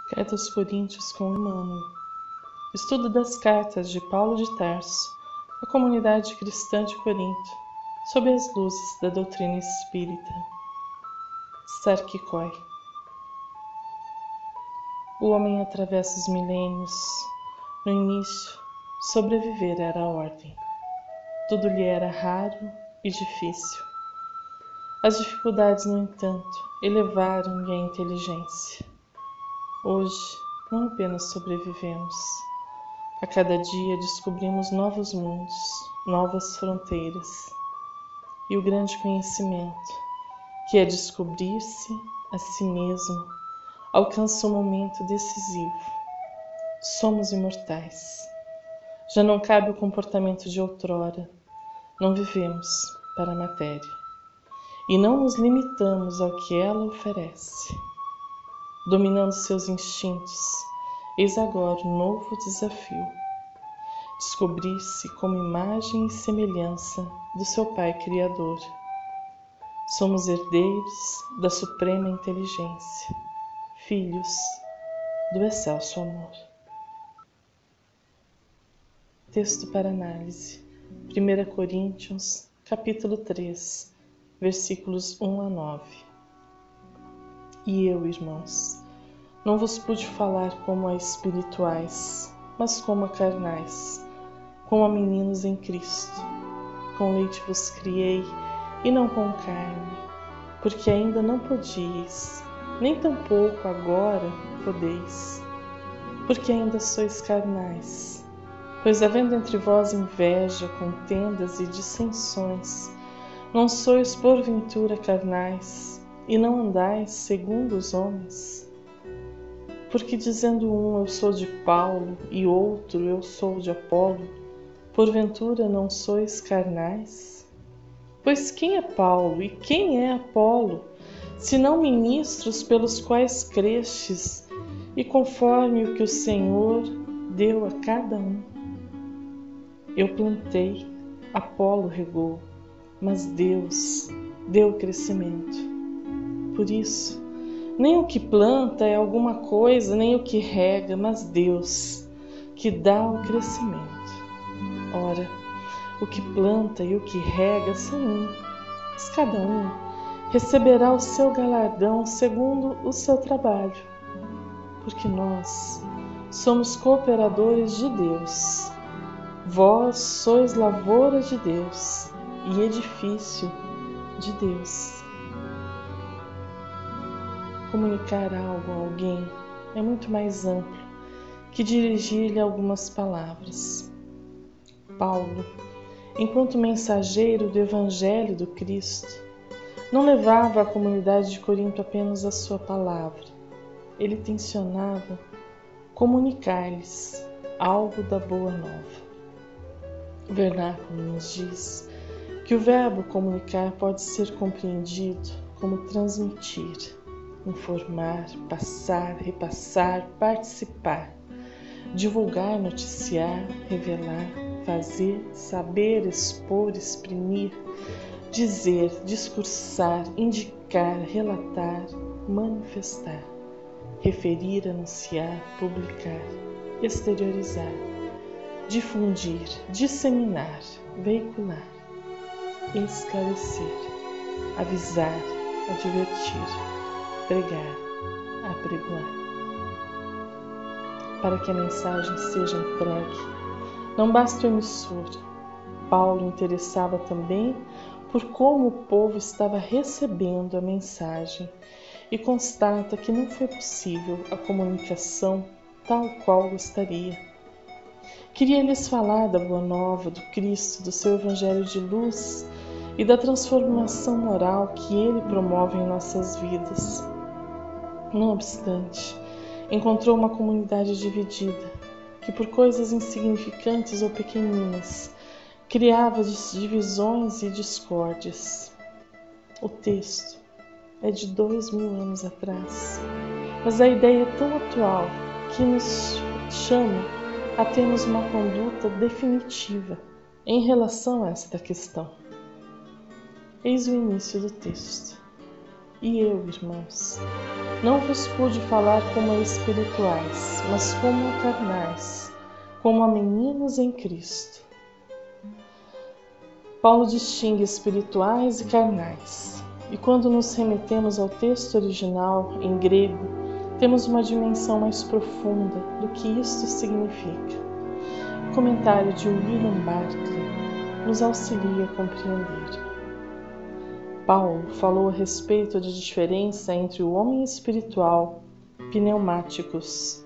Carta aos Coríntios com Emmanuel. Estudo das cartas de Paulo de Tarso à comunidade cristã de Corinto, sob as luzes da doutrina espírita. Sarkikoi. O homem atravessa os milênios. No início, sobreviver era a ordem. Tudo lhe era raro e difícil. As dificuldades, no entanto, elevaram-lhe a inteligência. Hoje, não apenas sobrevivemos. A cada dia descobrimos novos mundos, novas fronteiras. E o grande conhecimento, que é descobrir-se a si mesmo, alcança um momento decisivo. Somos imortais. Já não cabe o comportamento de outrora. Não vivemos para a matéria. E não nos limitamos ao que ela oferece. Dominando seus instintos, eis agora um novo desafio. Descobrir-se como imagem e semelhança do seu Pai Criador. Somos herdeiros da suprema inteligência, filhos do excelso amor. Texto para análise. 1 Coríntios, capítulo 3, versículos 1 a 9. E eu, irmãos, não vos pude falar como a espirituais, mas como a carnais, como a meninos em Cristo. Com leite vos criei, e não com carne, porque ainda não podíeis, nem tampouco agora podeis, porque ainda sois carnais. Pois havendo entre vós inveja, contendas e dissensões, não sois porventura carnais, e não andais segundo os homens? Porque dizendo um, eu sou de Paulo, e outro, eu sou de Apolo, porventura não sois carnais? Pois quem é Paulo e quem é Apolo, senão ministros pelos quais crestes, e conforme o que o Senhor deu a cada um? Eu plantei, Apolo regou, mas Deus deu o crescimento. Por isso, nem o que planta é alguma coisa, nem o que rega, mas Deus, que dá o crescimento. Ora, o que planta e o que rega são um, mas cada um receberá o seu galardão segundo o seu trabalho, porque nós somos cooperadores de Deus. Vós sois lavoura de Deus e edifício de Deus. Comunicar algo a alguém é muito mais amplo que dirigir-lhe algumas palavras. Paulo, enquanto mensageiro do Evangelho do Cristo, não levava à comunidade de Corinto apenas a sua palavra. Ele tencionava comunicar-lhes algo da boa nova. O vernáculo nos diz que o verbo comunicar pode ser compreendido como transmitir, informar, passar, repassar, participar, divulgar, noticiar, revelar, fazer, saber, expor, exprimir, dizer, discursar, indicar, relatar, manifestar, referir, anunciar, publicar, exteriorizar, difundir, disseminar, veicular, esclarecer, avisar, advertir, pregar, apregoar. Para que a mensagem seja entregue, não basta o emissor. Paulo interessava também por como o povo estava recebendo a mensagem e constata que não foi possível a comunicação tal qual gostaria. Queria lhes falar da boa nova do Cristo, do seu evangelho de luz e da transformação moral que ele promove em nossas vidas. Não obstante, encontrou uma comunidade dividida, que por coisas insignificantes ou pequeninas, criava divisões e discórdias. O texto é de 2000 anos atrás, mas a ideia é tão atual que nos chama a termos uma conduta definitiva em relação a esta questão. Eis o início do texto. E eu, irmãos, não vos pude falar como a espirituais, mas como a carnais, como a meninos em Cristo. Paulo distingue espirituais e carnais. E quando nos remetemos ao texto original, em grego, temos uma dimensão mais profunda do que isto significa. O comentário de William Barclay nos auxilia a compreender. Paulo falou a respeito da diferença entre o homem espiritual, pneumáticos,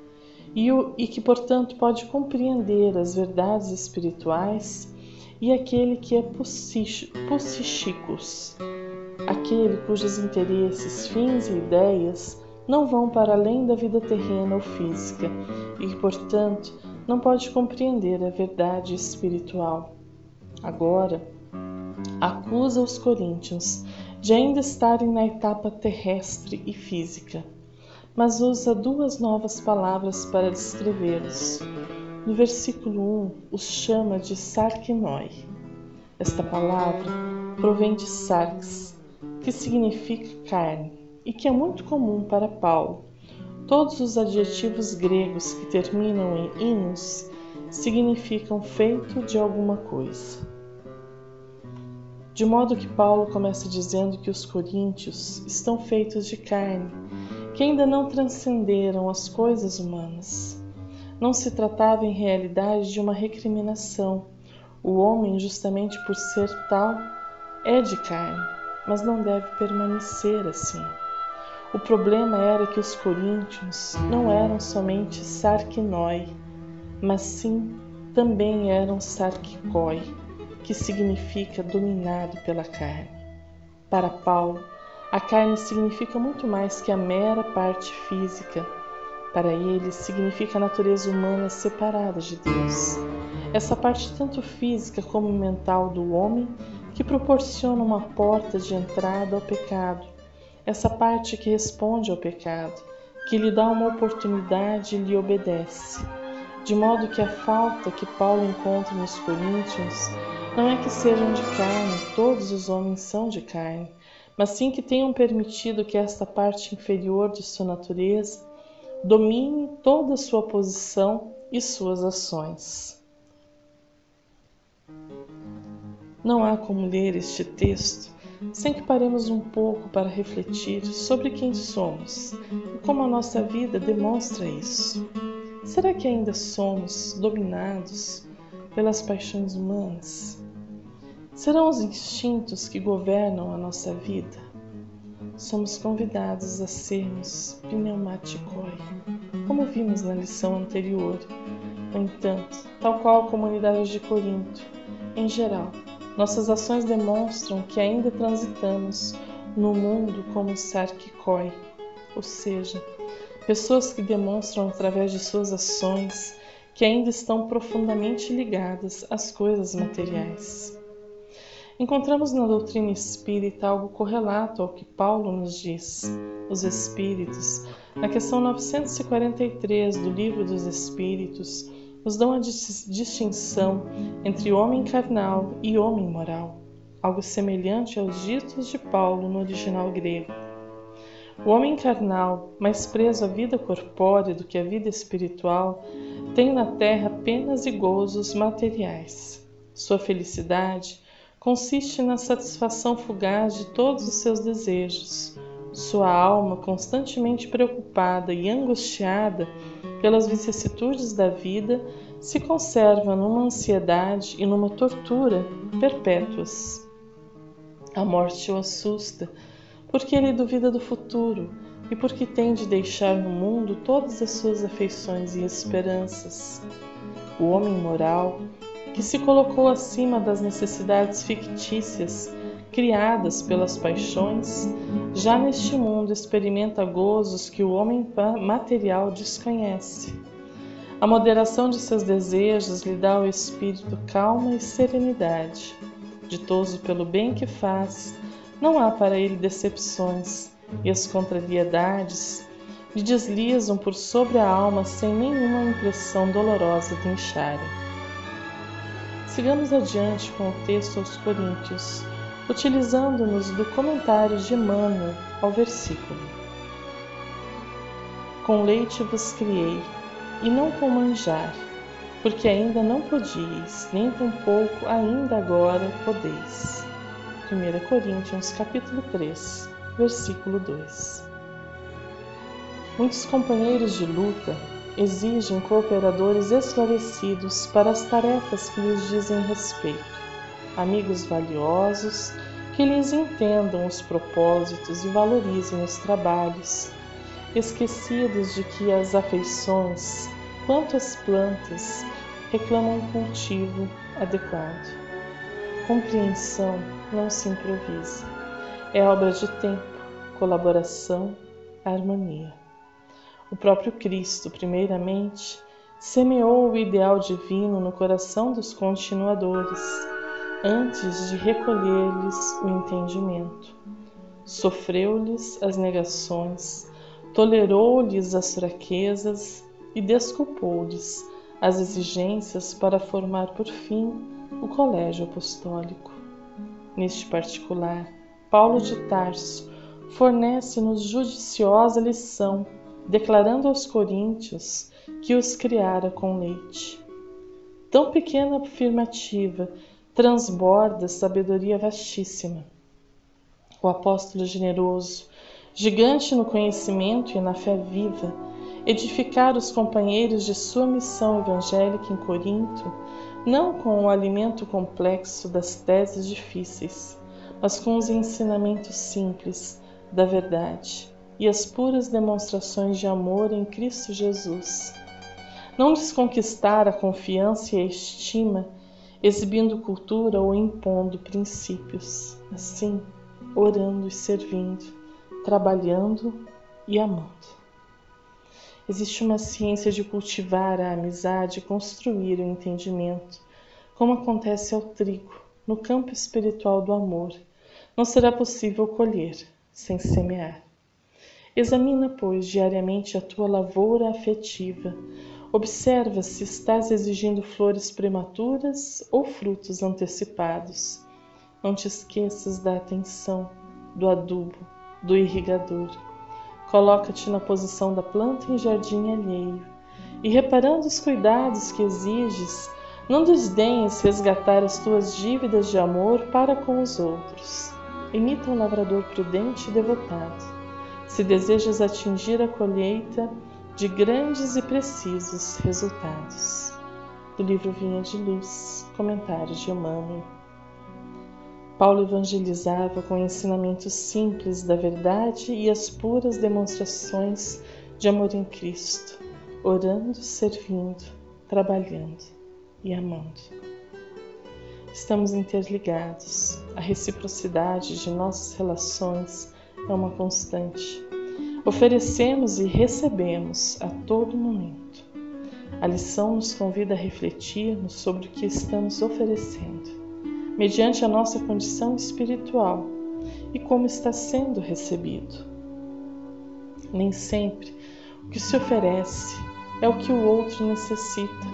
e que, portanto, pode compreender as verdades espirituais, e aquele que é psíquicos, aquele cujos interesses, fins e ideias não vão para além da vida terrena ou física e que, portanto, não pode compreender a verdade espiritual. Agora, acusa os coríntios de ainda estarem na etapa terrestre e física, mas usa duas novas palavras para descrevê-los. No versículo 1, os chama de sarkinoi. Esta palavra provém de sarx, que significa carne, e que é muito comum para Paulo. Todos os adjetivos gregos que terminam em -inos significam feito de alguma coisa. De modo que Paulo começa dizendo que os coríntios estão feitos de carne, que ainda não transcenderam as coisas humanas. Não se tratava em realidade de uma recriminação. O homem, justamente por ser tal, é de carne, mas não deve permanecer assim. O problema era que os coríntios não eram somente sarkinoi, mas sim também eram sarkikoi, que significa dominado pela carne. Para Paulo, a carne significa muito mais que a mera parte física. Para ele, significa a natureza humana separada de Deus. Essa parte tanto física como mental do homem que proporciona uma porta de entrada ao pecado. Essa parte que responde ao pecado, que lhe dá uma oportunidade e lhe obedece. De modo que a falta que Paulo encontra nos coríntios não é que sejam de carne, todos os homens são de carne, mas sim que tenham permitido que esta parte inferior de sua natureza domine toda a sua posição e suas ações. Não há como ler este texto sem que paremos um pouco para refletir sobre quem somos e como a nossa vida demonstra isso. Será que ainda somos dominados pelas paixões humanas? Serão os instintos que governam a nossa vida? Somos convidados a sermos pneumatikoi, como vimos na lição anterior. No entanto, tal qual a comunidade de Corinto, em geral, nossas ações demonstram que ainda transitamos no mundo como sarkikoi, ou seja, pessoas que demonstram através de suas ações que ainda estão profundamente ligadas às coisas materiais. Encontramos na doutrina espírita algo correlato ao que Paulo nos diz. Os espíritos, na questão 943 do Livro dos Espíritos, nos dão a distinção entre homem carnal e homem moral, algo semelhante aos ditos de Paulo no original grego. O homem carnal, mais preso à vida corpórea do que à vida espiritual, tem na terra penas e gozos materiais. Sua felicidade consiste na satisfação fugaz de todos os seus desejos. Sua alma, constantemente preocupada e angustiada pelas vicissitudes da vida, se conserva numa ansiedade e numa tortura perpétuas. A morte o assusta, porque ele duvida do futuro e porque tem de deixar no mundo todas as suas afeições e esperanças. O homem moral, que se colocou acima das necessidades fictícias criadas pelas paixões, já neste mundo experimenta gozos que o homem material desconhece. A moderação de seus desejos lhe dá ao espírito calma e serenidade. Ditoso pelo bem que faz, não há para ele decepções, e as contrariedades lhe deslizam por sobre a alma sem nenhuma impressão dolorosa de enxárem. Sigamos adiante com o texto aos Coríntios, utilizando-nos do comentário de Emmanuel ao versículo. Com leite vos criei, e não com manjar, porque ainda não podíeis, nem tampouco ainda agora podeis. 1 Coríntios capítulo 3, versículo 2. Muitos companheiros de luta exigem cooperadores esclarecidos para as tarefas que lhes dizem respeito, amigos valiosos que lhes entendam os propósitos e valorizem os trabalhos, esquecidos de que as afeições, quanto as plantas, reclamam um cultivo adequado. Compreensão não se improvisa. É obra de tempo, colaboração, harmonia. O próprio Cristo, primeiramente, semeou o ideal divino no coração dos continuadores, antes de recolher-lhes o entendimento. Sofreu-lhes as negações, tolerou-lhes as fraquezas e desculpou-lhes as exigências para formar, por fim, o colégio apostólico. Neste particular, Paulo de Tarso fornece-nos judiciosa lição, declarando aos coríntios que os criara com leite. Tão pequena afirmativa transborda sabedoria vastíssima. O apóstolo generoso, gigante no conhecimento e na fé viva, edificar os companheiros de sua missão evangélica em Corinto, não com o alimento complexo das teses difíceis, mas com os ensinamentos simples da verdade e as puras demonstrações de amor em Cristo Jesus. Não lhes conquistar a confiança e a estima, exibindo cultura ou impondo princípios, assim, orando e servindo, trabalhando e amando. Existe uma ciência de cultivar a amizade e construir o entendimento, como acontece ao trigo, no campo espiritual do amor. Não será possível colher sem semear. Examina, pois, diariamente a tua lavoura afetiva. Observa se estás exigindo flores prematuras ou frutos antecipados. Não te esqueças da atenção, do adubo, do irrigador. Coloca-te na posição da planta em jardim alheio e, reparando os cuidados que exiges, não desdenhes resgatar as tuas dívidas de amor para com os outros. Imita um lavrador prudente e devotado, se desejas atingir a colheita de grandes e precisos resultados. Do livro Vinha de Luz, comentários de Emmanuel. Paulo evangelizava com ensinamentos simples da verdade e as puras demonstrações de amor em Cristo, orando, servindo, trabalhando e amando. Estamos interligados. A reciprocidade de nossas relações é uma constante. Oferecemos e recebemos a todo momento. A lição nos convida a refletirmos sobre o que estamos oferecendo, mediante a nossa condição espiritual e como está sendo recebido. Nem sempre o que se oferece é o que o outro necessita.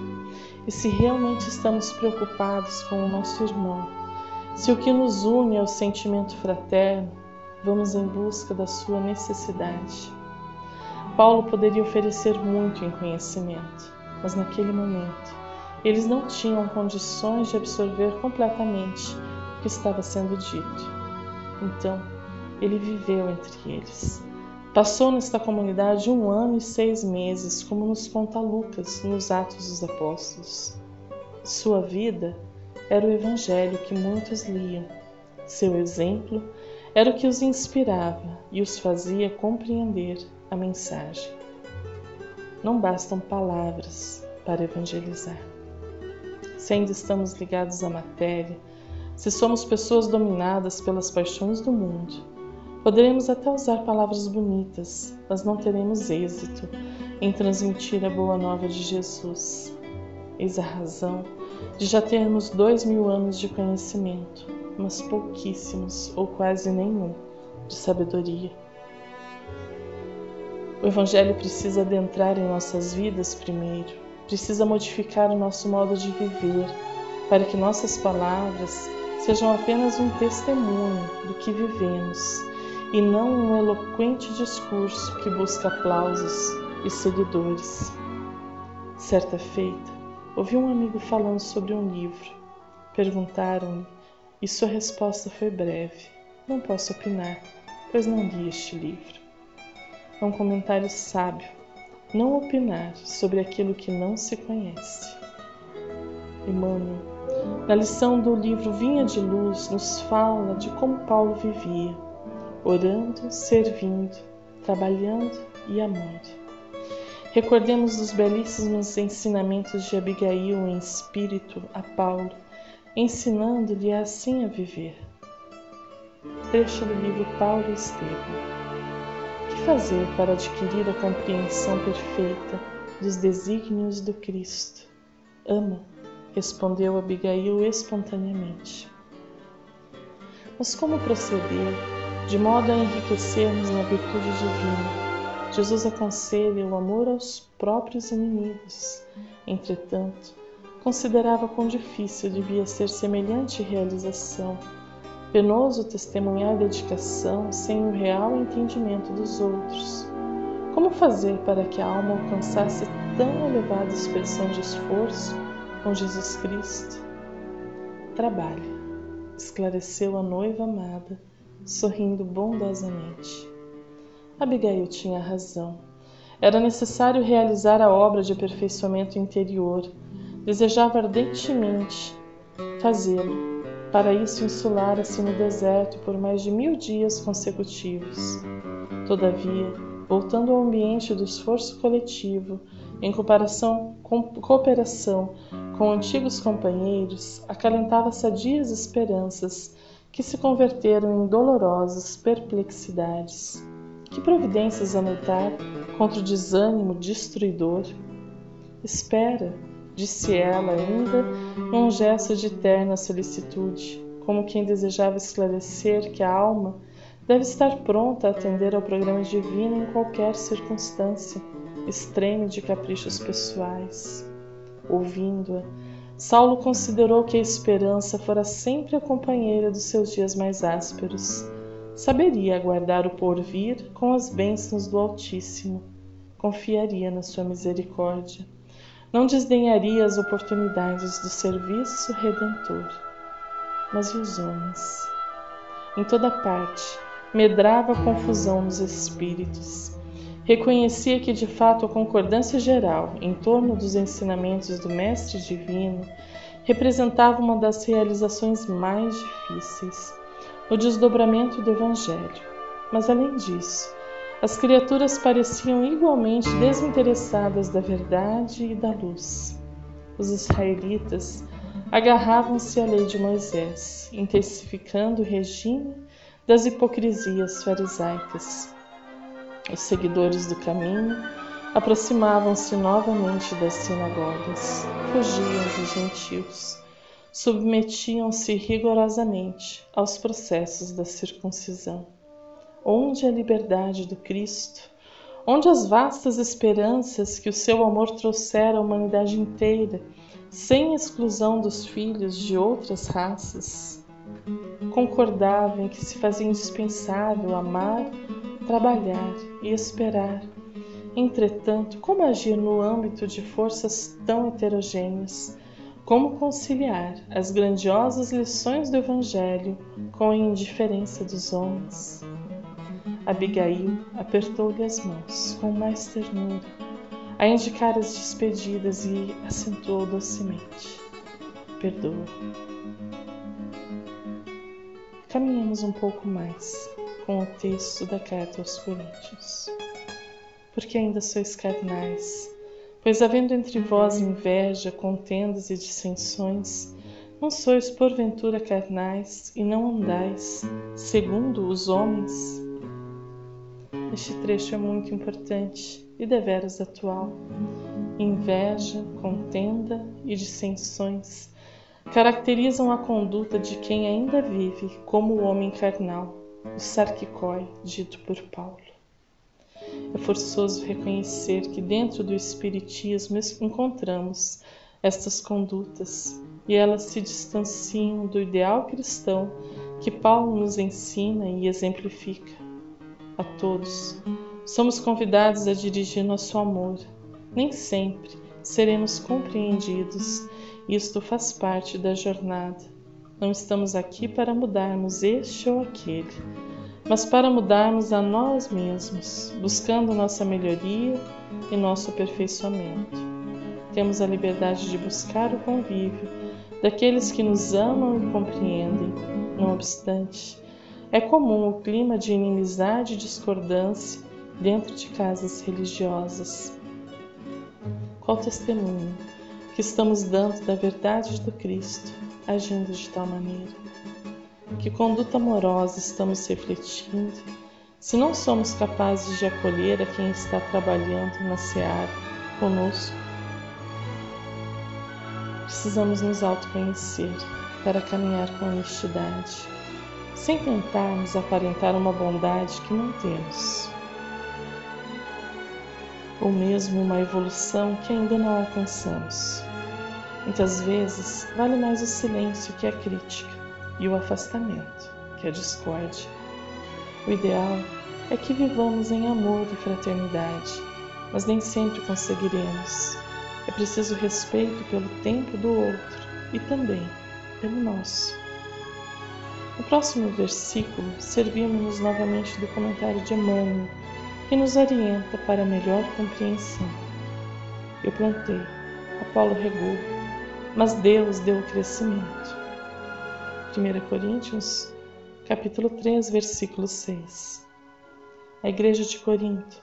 E se realmente estamos preocupados com o nosso irmão, se o que nos une é o sentimento fraterno, vamos em busca da sua necessidade. Paulo poderia oferecer muito em conhecimento, mas naquele momento eles não tinham condições de absorver completamente o que estava sendo dito. Então, ele viveu entre eles. Passou nesta comunidade 1 ano e 6 meses, como nos conta Lucas nos Atos dos Apóstolos. Sua vida era o evangelho que muitos liam. Seu exemplo era o que os inspirava e os fazia compreender a mensagem. Não bastam palavras para evangelizar. Se ainda estamos ligados à matéria, se somos pessoas dominadas pelas paixões do mundo, poderemos até usar palavras bonitas, mas não teremos êxito em transmitir a boa nova de Jesus. Eis a razão de já termos 2000 anos de conhecimento, mas pouquíssimos ou quase nenhum de sabedoria. O Evangelho precisa adentrar em nossas vidas primeiro, precisa modificar o nosso modo de viver, para que nossas palavras sejam apenas um testemunho do que vivemos, e não um eloquente discurso que busca aplausos e seguidores. Certa feita, ouvi um amigo falando sobre um livro. Perguntaram-lhe e sua resposta foi breve: não posso opinar, pois não li este livro. É um comentário sábio: não opinar sobre aquilo que não se conhece. Emmanuel, na lição do livro Vinha de Luz, nos fala de como Paulo vivia, orando, servindo, trabalhando e amando. Recordemos os belíssimos ensinamentos de Abigail em espírito a Paulo, ensinando-lhe assim a viver. Trecho do livro Paulo e Estevão. Que fazer para adquirir a compreensão perfeita dos desígnios do Cristo? Ama, respondeu Abigail espontaneamente. Mas como proceder, de modo a enriquecermos na virtude divina? Jesus aconselha o amor aos próprios inimigos. Entretanto, considerava quão difícil devia ser semelhante realização. Penoso testemunhar dedicação sem o real entendimento dos outros. Como fazer para que a alma alcançasse tão elevada expressão de esforço com Jesus Cristo? Trabalhe, esclareceu a noiva amada, sorrindo bondosamente. Abigail tinha razão. Era necessário realizar a obra de aperfeiçoamento interior. Desejava ardentemente fazê-lo. Para isso insulara-se no deserto por mais de 1000 dias consecutivos. Todavia, voltando ao ambiente do esforço coletivo, em cooperação com antigos companheiros, acalentava sadias esperanças que se converteram em dolorosas perplexidades. Que providências anotar contra o desânimo destruidor? Espera, disse ela ainda, num gesto de terna solicitude, como quem desejava esclarecer que a alma deve estar pronta a atender ao programa divino em qualquer circunstância, extreme de caprichos pessoais. Ouvindo-a, Saulo considerou que a esperança fora sempre a companheira dos seus dias mais ásperos. Saberia aguardar o porvir com as bênçãos do Altíssimo. Confiaria na sua misericórdia. Não desdenharia as oportunidades do serviço redentor. Mas e os homens? Em toda parte, medrava a confusão nos espíritos. Reconhecia que, de fato, a concordância geral em torno dos ensinamentos do Mestre Divino representava uma das realizações mais difíceis, o desdobramento do Evangelho. Mas, além disso, as criaturas pareciam igualmente desinteressadas da verdade e da luz. Os israelitas agarravam-se à lei de Moisés, intensificando o regime das hipocrisias farisaicas. Os seguidores do caminho aproximavam-se novamente das sinagogas, fugiam dos gentios, submetiam-se rigorosamente aos processos da circuncisão. Onde a liberdade do Cristo? Onde as vastas esperanças que o seu amor trouxera à humanidade inteira, sem exclusão dos filhos de outras raças? Concordava em que se fazia indispensável amar, trabalhar e esperar. Entretanto, como agir no âmbito de forças tão heterogêneas? Como conciliar as grandiosas lições do Evangelho com a indiferença dos homens? Abigail apertou-lhe as mãos com mais ternura, a indicar as despedidas, e acentuou docemente: perdoa. Caminhamos um pouco mais com o texto da carta aos Coríntios. Porque ainda sois carnais, pois havendo entre vós inveja, contendas e dissensões, não sois porventura carnais e não andais segundo os homens? Este trecho é muito importante e deveras atual. Inveja, contenda e dissensões caracterizam a conduta de quem ainda vive como o homem carnal, o sarquicói dito por Paulo. É forçoso reconhecer que dentro do Espiritismo encontramos estas condutas e elas se distanciam do ideal cristão que Paulo nos ensina e exemplifica. a todos. Somos convidados a dirigir nosso amor. Nem sempre seremos compreendidos. Isto faz parte da jornada. Não estamos aqui para mudarmos este ou aquele, mas para mudarmos a nós mesmos, buscando nossa melhoria e nosso aperfeiçoamento. Temos a liberdade de buscar o convívio daqueles que nos amam e compreendem. Não obstante, é comum o clima de inimizade e discordância dentro de casas religiosas. Qual testemunho que estamos dando da verdade do Cristo, agindo de tal maneira? Que conduta amorosa estamos refletindo, se não somos capazes de acolher a quem está trabalhando na seara conosco? Precisamos nos autoconhecer para caminhar com honestidade, sem tentarmos aparentar uma bondade que não temos, ou mesmo uma evolução que ainda não alcançamos. Muitas vezes vale mais o silêncio que a crítica e o afastamento que a discórdia. O ideal é que vivamos em amor e fraternidade, mas nem sempre conseguiremos. É preciso respeito pelo tempo do outro e também pelo nosso. No próximo versículo, servimos-nos novamente do comentário de Emmanuel, que nos orienta para melhor compreensão. Eu plantei, Apolo regou, mas Deus deu o crescimento. 1 Coríntios, capítulo 3, versículo 6. A igreja de Corinto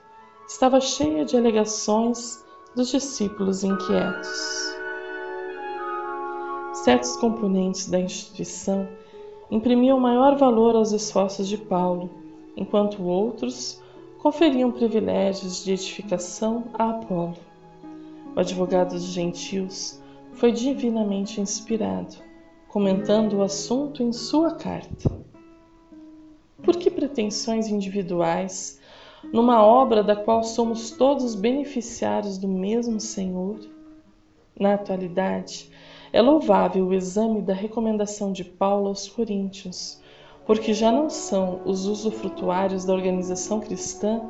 estava cheia de alegações dos discípulos inquietos. Certos componentes da instituição imprimiam maior valor aos esforços de Paulo, enquanto outros conferiam privilégios de edificação a Apolo. O advogado dos gentios foi divinamente inspirado, comentando o assunto em sua carta. Por que pretensões individuais numa obra da qual somos todos beneficiários do mesmo Senhor? Na atualidade, é louvável o exame da recomendação de Paulo aos Coríntios, porque já não são os usufrutuários da organização cristã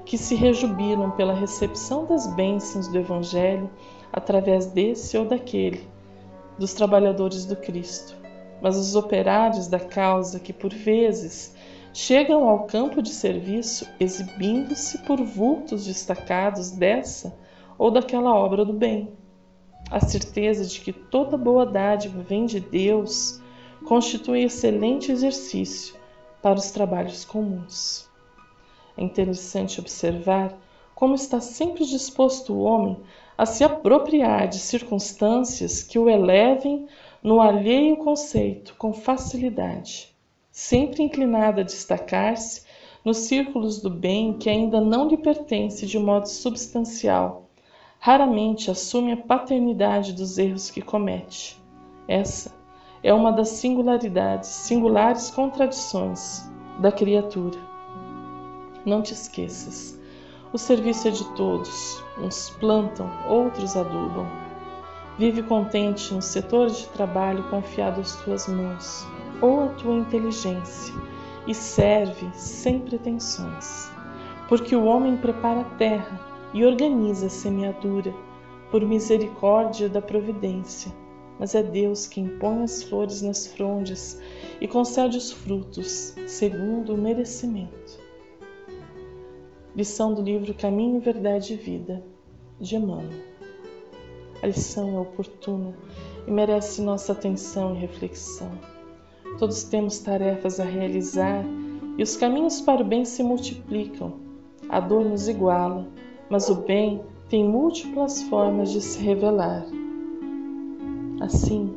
que se rejubilam pela recepção das bênçãos do Evangelho através desse ou daquele, dos trabalhadores do Cristo, mas os operários da causa que, por vezes, chegam ao campo de serviço exibindo-se por vultos destacados dessa ou daquela obra do bem. A certeza de que toda boa dádiva vem de Deus constitui excelente exercício para os trabalhos comuns. É interessante observar como está sempre disposto o homem a se apropriar de circunstâncias que o elevem no alheio conceito com facilidade, sempre inclinado a destacar-se nos círculos do bem que ainda não lhe pertence de modo substancial. Raramente assume a paternidade dos erros que comete. Essa é uma das singulares contradições da criatura. Não te esqueças, o serviço é de todos, uns plantam, outros adubam. Vive contente no setor de trabalho confiado às tuas mãos, ou à tua inteligência, e serve sem pretensões, porque o homem prepara a terra e organiza a semeadura, por misericórdia da providência, mas é Deus quem põe as flores nas frondes e concede os frutos, segundo o merecimento. Lição do livro Caminho, Verdade e Vida, de Emmanuel. A lição é oportuna e merece nossa atenção e reflexão. Todos temos tarefas a realizar e os caminhos para o bem se multiplicam. A dor nos iguala, mas o bem tem múltiplas formas de se revelar. Assim,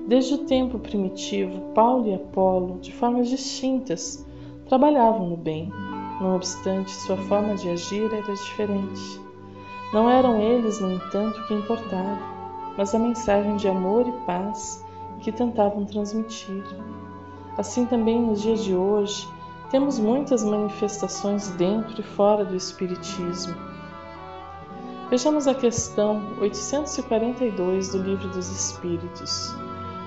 desde o tempo primitivo, Paulo e Apolo, de formas distintas, trabalhavam no bem. Não obstante, sua forma de agir era diferente. Não eram eles, no entanto, o que importava, mas a mensagem de amor e paz que tentavam transmitir. Assim também nos dias de hoje, temos muitas manifestações dentro e fora do Espiritismo. Vejamos a questão 842 do Livro dos Espíritos.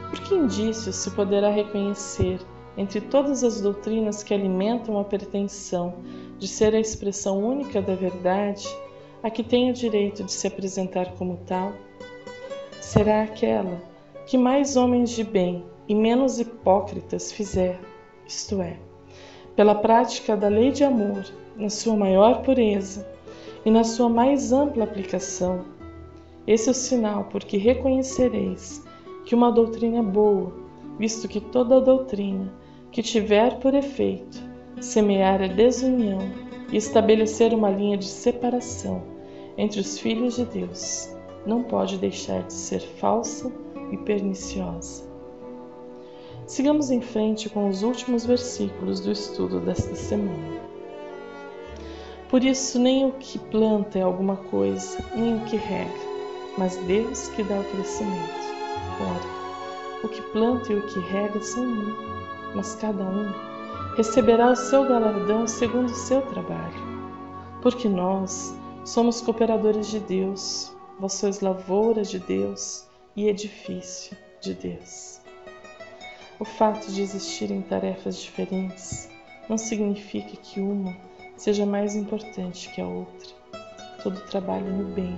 Por que indícios se poderá reconhecer, entre todas as doutrinas que alimentam a pretensão de ser a expressão única da verdade, a que tem o direito de se apresentar como tal? Será aquela que mais homens de bem e menos hipócritas fizer, isto é, pela prática da lei de amor, na sua maior pureza e na sua mais ampla aplicação. Esse é o sinal por que reconhecereis que uma doutrina é boa, visto que toda doutrina que tiver por efeito semear a desunião e estabelecer uma linha de separação entre os filhos de Deus, não pode deixar de ser falsa e perniciosa. Sigamos em frente com os últimos versículos do estudo desta semana. Por isso, nem o que planta é alguma coisa, nem o que rega, mas Deus que dá o crescimento. Ora, o que planta e o que rega são um, mas cada um receberá o seu galardão segundo o seu trabalho. Porque nós somos cooperadores de Deus, vós sois lavouras de Deus e edifício de Deus. O fato de existirem tarefas diferentes não significa que uma seja mais importante que a outra. Todo trabalho no bem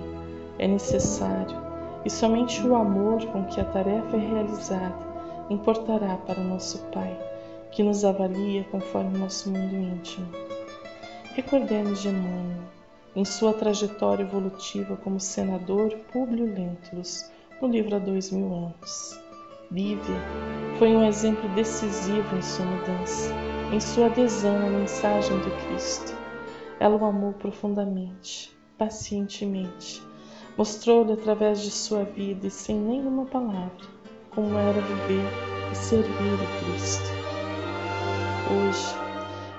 é necessário e somente o amor com que a tarefa é realizada importará para o nosso Pai, que nos avalia conforme nosso mundo íntimo. Recordemos de Emmanuel, em sua trajetória evolutiva como senador Públio Lentulus, no livro Há 2000 anos. Lívia foi um exemplo decisivo em sua mudança, em sua adesão à mensagem do Cristo. Ela o amou profundamente, pacientemente, mostrou-lhe através de sua vida e sem nenhuma palavra como era viver e servir o Cristo. Hoje,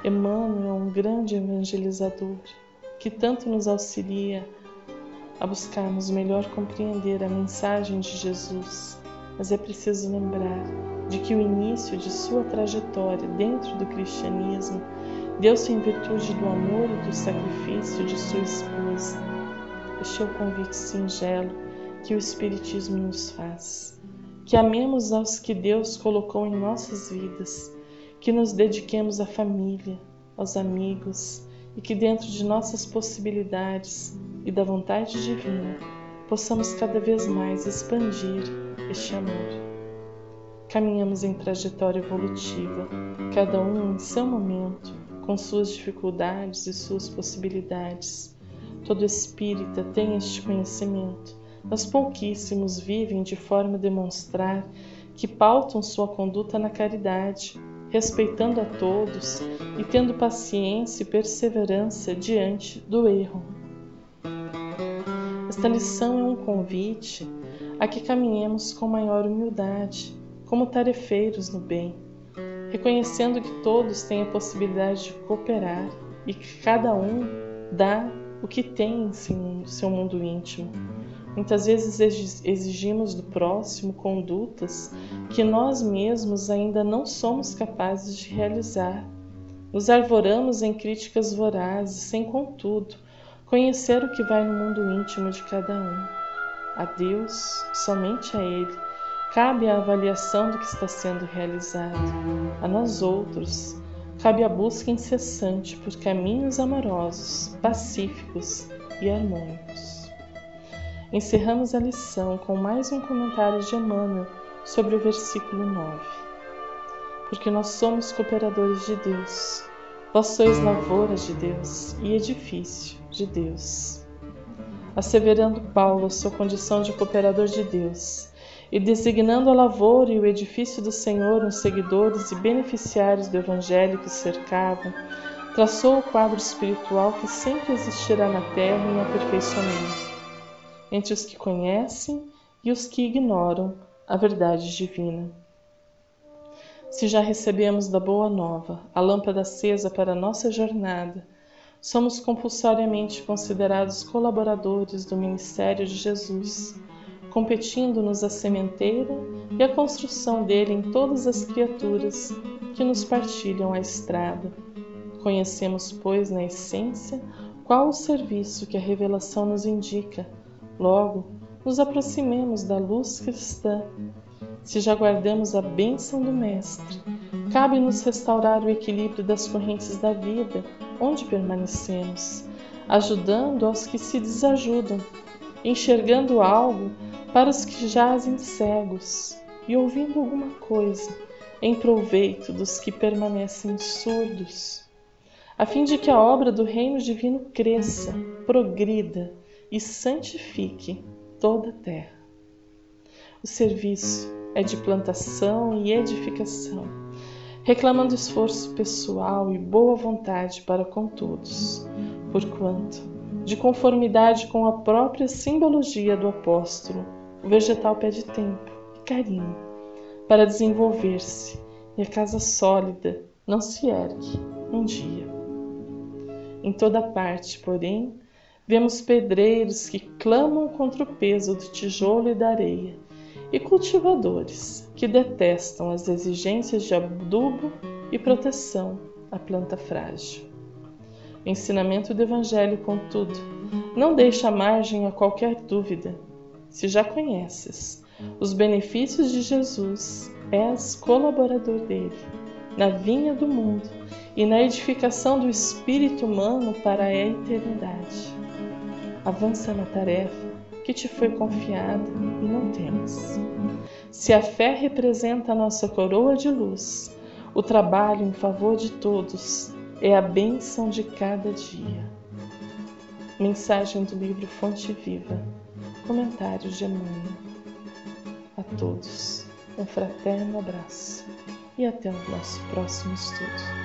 Emmanuel é um grande evangelizador que tanto nos auxilia a buscarmos melhor compreender a mensagem de Jesus, mas é preciso lembrar de que o início de sua trajetória dentro do cristianismo deu-se em virtude do amor e do sacrifício de sua esposa. Este é o convite singelo que o Espiritismo nos faz. Que amemos aos que Deus colocou em nossas vidas, que nos dediquemos à família, aos amigos e que dentro de nossas possibilidades e da vontade divina possamos cada vez mais expandir este amor. Caminhamos em trajetória evolutiva, cada um em seu momento, com suas dificuldades e suas possibilidades. Todo espírita tem este conhecimento, mas pouquíssimos vivem de forma a demonstrar que pautam sua conduta na caridade, respeitando a todos e tendo paciência e perseverança diante do erro. Esta lição é um convite a que caminhemos com maior humildade, como tarefeiros no bem, reconhecendo que todos têm a possibilidade de cooperar e que cada um dá o que tem em seu mundo íntimo. Muitas vezes exigimos do próximo condutas que nós mesmos ainda não somos capazes de realizar. Nos arvoramos em críticas vorazes, sem, contudo, conhecer o que vai no mundo íntimo de cada um. A Deus, somente a Ele, cabe a avaliação do que está sendo realizado. A nós outros, cabe a busca incessante por caminhos amorosos, pacíficos e harmônicos. Encerramos a lição com mais um comentário de Emmanuel sobre o versículo 9. Porque nós somos cooperadores de Deus, vós sois lavouras de Deus e edifício de Deus. Asseverando Paulo a sua condição de cooperador de Deus e designando a lavoura e o edifício do Senhor nos seguidores e beneficiários do Evangelho que o cercavam, traçou o quadro espiritual que sempre existirá na terra em aperfeiçoamento, entre os que conhecem e os que ignoram a verdade divina. Se já recebemos da Boa Nova a lâmpada acesa para a nossa jornada, somos compulsoriamente considerados colaboradores do ministério de Jesus, competindo-nos a sementeira e a construção dele em todas as criaturas que nos partilham a estrada. Conhecemos, pois, na essência, qual o serviço que a revelação nos indica. Logo, nos aproximemos da luz cristã. Se já guardamos a bênção do Mestre, cabe-nos restaurar o equilíbrio das correntes da vida, onde permanecemos, ajudando aos que se desajudam, enxergando algo para os que jazem cegos e ouvindo alguma coisa em proveito dos que permanecem surdos, a fim de que a obra do reino divino cresça, progrida e santifique toda a terra. O serviço é de plantação e edificação, reclamando esforço pessoal e boa vontade para com todos, porquanto, de conformidade com a própria simbologia do apóstolo, o vegetal pede tempo e carinho para desenvolver-se, e a casa sólida não se ergue um dia. Em toda parte, porém, vemos pedreiros que clamam contra o peso do tijolo e da areia, e cultivadores que detestam as exigências de adubo e proteção à planta frágil. O ensinamento do Evangelho, contudo, não deixa margem a qualquer dúvida. Se já conheces os benefícios de Jesus, és colaborador dele, na vinha do mundo e na edificação do espírito humano para a eternidade. Avança na tarefa que te foi confiada e não temas. Se a fé representa a nossa coroa de luz, o trabalho em favor de todos é a bênção de cada dia. Mensagem do livro Fonte Viva. Comentários de Emmanuel. A todos, um fraterno abraço e até o nosso próximo estudo.